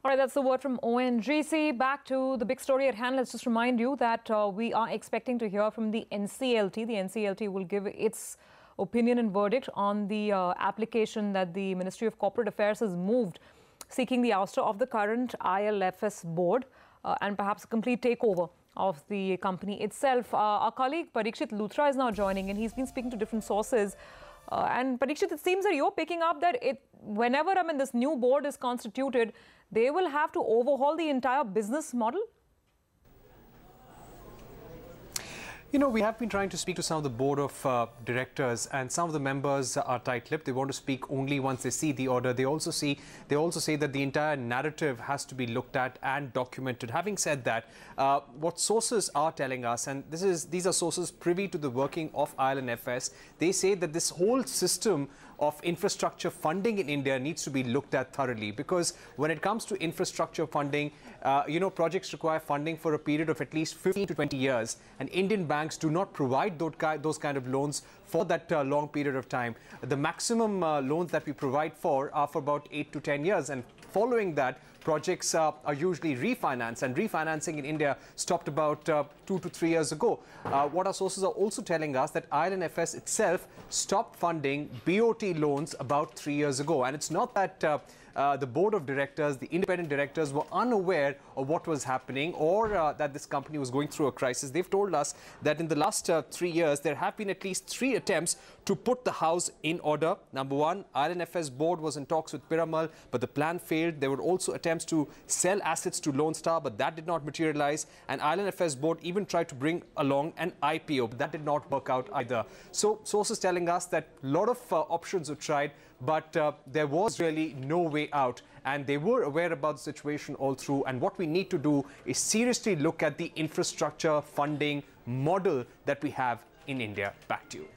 All right, that's the word from ONGC. Back to the big story at hand. Let's just remind you that we are expecting to hear from the NCLT. The NCLT will give its opinion and verdict on the application that the Ministry of Corporate Affairs has moved, seeking the ouster of the current IL&FS board and perhaps a complete takeover of the company itself. Our colleague Parikshit Luthra is now joining, and he's been speaking to different sources. And Parikshit, it seems that you're picking up that whenever this new board is constituted, they will have to overhaul the entire business model. You know, we have been trying to speak to some of the board of directors, and some of the members are tight-lipped. They want to speak only once they see the order. They also say that the entire narrative has to be looked at and documented. Having said that, what sources are telling us, and these are sources privy to the working of IL&FS, they say that this whole system of infrastructure funding in India needs to be looked at thoroughly, because when it comes to infrastructure funding, projects require funding for a period of at least 15 to 20 years, and Indian banks do not provide those kind of loans for that long period of time. The maximum loans that we provide for are for about 8 to 10 years, and following that, projects are usually refinanced, and refinancing in India stopped about 2 to 3 years ago. What our sources are also telling us that IL&FS itself stopped funding BOT loans about 3 years ago, and it's not that the board of directors, the independent directors, were unaware of what was happening, or that this company was going through a crisis. They've told us that in the last 3 years, there have been at least 3 attempts to put the house in order. Number one, IL&FS board was in talks with Piramal, but the plan failed. There were also attempts to sell assets to Lone Star, but that did not materialize. And IL&FS board even tried to bring along an IPO, but that did not work out either. So sources telling us that a lot of options were tried, but there was really no way out, and they were aware about the situation all through. And what we need to do is seriously look at the infrastructure funding model that we have in India. Back to you.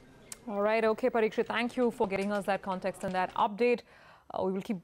All right. Okay, Parikshit, thank you for getting us that context and that update. We will keep